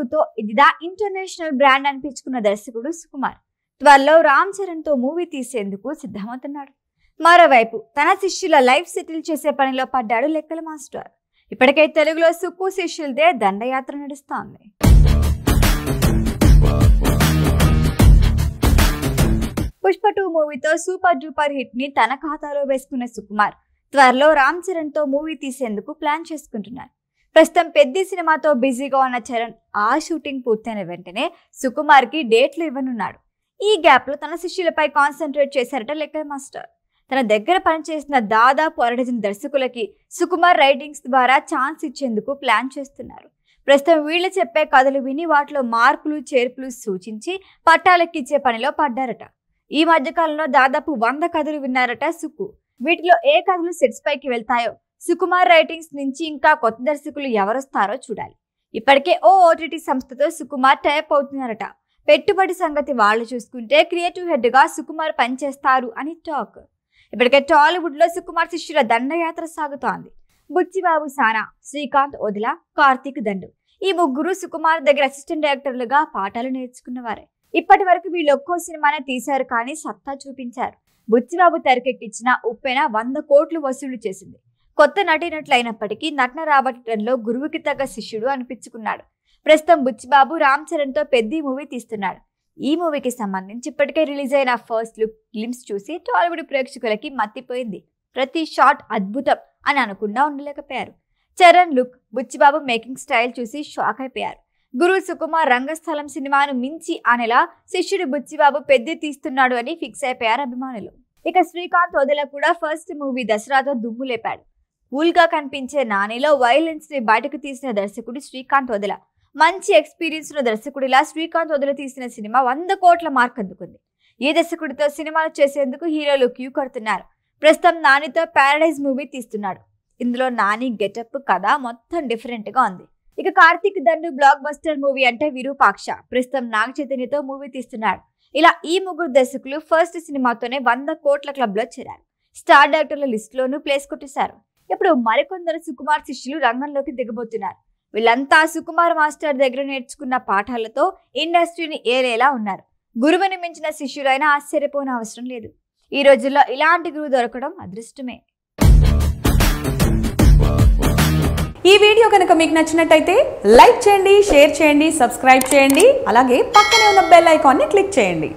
2తో ఇదిదా international brand అనిపించుకున్న దర్శకుడు సుకుమార్ త్వరలో రామ్ చరణ్తో మూవీ తీసేందుకు సిద్ధమవుతున్నాడు. మరోవైపు తన శిష్యుల లైఫ్ సెటిల్ చేసే పనిలో పడ్డాడు లెక్కల మాస్టర్. ఇప్పటికే తెలుగులో సుక్కు శిష్యులదే దండయాత్ర నడుస్తోంది. పుష్ప 2 మూవీతో సూపర్ డూపర్ హిట్ ని తన ఖాతాలో వేసుకున్న సుకుమార్ త్వరలో రామ్ చరణ్తో మూవీ తీసేందుకు ప్లాన్ చేసుకుంటున్నారు. ప్రస్తుతం పెద్ద సినిమాతో బిజీగా ఉన్న చరణ్ ఆ షూటింగ్ పూర్తయిన వెంటనే సుకుమార్ కి డేట్లు ఇవ్వనున్నాడు. ఈ గ్యాప్ లో తన శిష్యులపై కాన్సన్ట్రేట్ చేశారట లెక్కల మాస్టర్. తన దగ్గర పనిచేసిన దాదాపు 60 దర్శకులకి సుకుమార్ రైటింగ్స్ ద్వారా ఛాన్స్ ఇచ్చేందుకు ప్లాన్ చేస్తున్నారు. ప్రస్తుతం వీళ్ళు చెప్పే కథలు విని వాటిలో మార్పులు చేర్పులు సూచించి పట్టాలెక్కించే పనిలో పడ్డారట. ఈ మధ్యకాలంలో దాదాపు 100 కథలు విన్నారట సుక్కు. వీటిలో ఏ కథలు సెట్స్ పైకి వెళ్తాయో, సుకుమార్ రైటింగ్స్ నుంచి ఇంకా కొత్త దర్శకులు ఎవరొస్తారో చూడాలి. ఇప్పటికే ఓ ఓటీటీ సంస్థతో సుకుమార్ టైప్ అవుతున్నారట. పెట్టుబడి సంగతి వాళ్ళు చూసుకుంటే క్రియేటివ్ హెడ్ గా సుకుమార్ పనిచేస్తారు అని టాక్. ఇప్పటికే టాలీవుడ్ లో సుకుమార్ శిష్యుల దండయాత్ర సాగుతోంది. బుచ్చిబాబు సానా, శ్రీకాంత్ వదిల, కార్తీక్ దండు ఈ ముగ్గురు సుకుమార్ దగ్గర అసిస్టెంట్ డైరెక్టర్లుగా పాఠాలు నేర్చుకున్నవారే. ఇప్పటి వరకు వీళ్ళు ఒక్కో సినిమానే తీశారు కానీ సత్తా చూపించారు. బుచ్చిబాబు తెరకెక్కించిన ఉప్పెన 100 కోట్లు వసూలు చేసింది. కొత్త నటీనటులు అయినప్పటికీ నటన రాబట్టడంలో గురువుకి తగ్గ శిష్యుడు అనిపించుకున్నాడు. ప్రస్తుతం బుచ్చిబాబు రామ్ చరణ్తో పెద్ద మూవీ తీస్తున్నాడు. ఈ మూవీకి సంబంధించి ఇప్పటికే రిలీజ్ అయిన ఫస్ట్ లుక్ గ్లిమ్స్ చూసి టాలీవుడ్ ప్రేక్షకులకి మత్తిపోయింది. ప్రతి షాట్ అద్భుతం అని అనకుండా ఉండలేకపోయారు. Charan look, Buchibabu making style చూసి షాక్ అయిపోయారు. గురు సుకుమార్ రంగస్థలం సినిమాను మించి అనేలా శిష్యుడు బుచ్చిబాబు పెద్ద తీస్తున్నాడు అని ఫిక్స్ అయిపోయారు అభిమానులు. ఇక శ్రీకాంత్ వదిల కూడా ఫస్ట్ మూవీ దసరాతో దుమ్ము లేపాడు. కూల్ గా కనిపించే నానిలో వైలెన్స్ ని బయటకు తీసిన దర్శకుడు శ్రీకాంత్ వదిల. మంచి ఎక్స్పీరియన్స్ ఉన్న దర్శకుడిలా శ్రీకాంత్ వదిల తీసిన సినిమా 100 కోట్ల మార్క్ అందుకుంది. ఈ దర్శకుడితో సినిమాలు చేసేందుకు హీరోలు క్యూ కడుతున్నారు. ప్రస్తుతం నానితో ప్యారడైజ్ మూవీ తీస్తున్నాడు. ఇందులో నాని గెటప్ కథ మొత్తం డిఫరెంట్ గా ఉంది. ఇక కార్తీక్ దండు బ్లాక్ బస్టర్ మూవీ అంటే విరూపాక్ష. ప్రస్తుతం నాగ చైతన్యతో మూవీ తీస్తున్నాడు. ఇలా ఈ ముగ్గురు దర్శకులు ఫస్ట్ సినిమాతోనే 100 కోట్ల క్లబ్ లో చేరారు. స్టార్ డైరెక్టర్ల లిస్ట్ లోనూ ప్లేస్ కొట్టేశారు. ఇప్పుడు మరికొందరు సుకుమార్ శిష్యులు రంగంలోకి దిగబోతున్నారు. వీళ్ళంతా సుకుమార్ మాస్టర్ దగ్గర నేర్చుకున్న పాఠాలతో ఇండస్ట్రీని ఏలేలా ఉన్నారు. గురువుని మించిన శిష్యులైనా ఆశ్చర్యపోని అవసరం లేదు. ఈ రోజుల్లో ఇలాంటి గురువు దొరకడం అదృష్టమే. ఈ వీడియో కనుక మీకు నచ్చినట్టయితే లైక్ చేయండి, షేర్ చేయండి, సబ్స్క్రైబ్ చేయండి. అలాగే పక్కనే ఉన్న బెల్ ఐకాన్ని క్లిక్ చేయండి.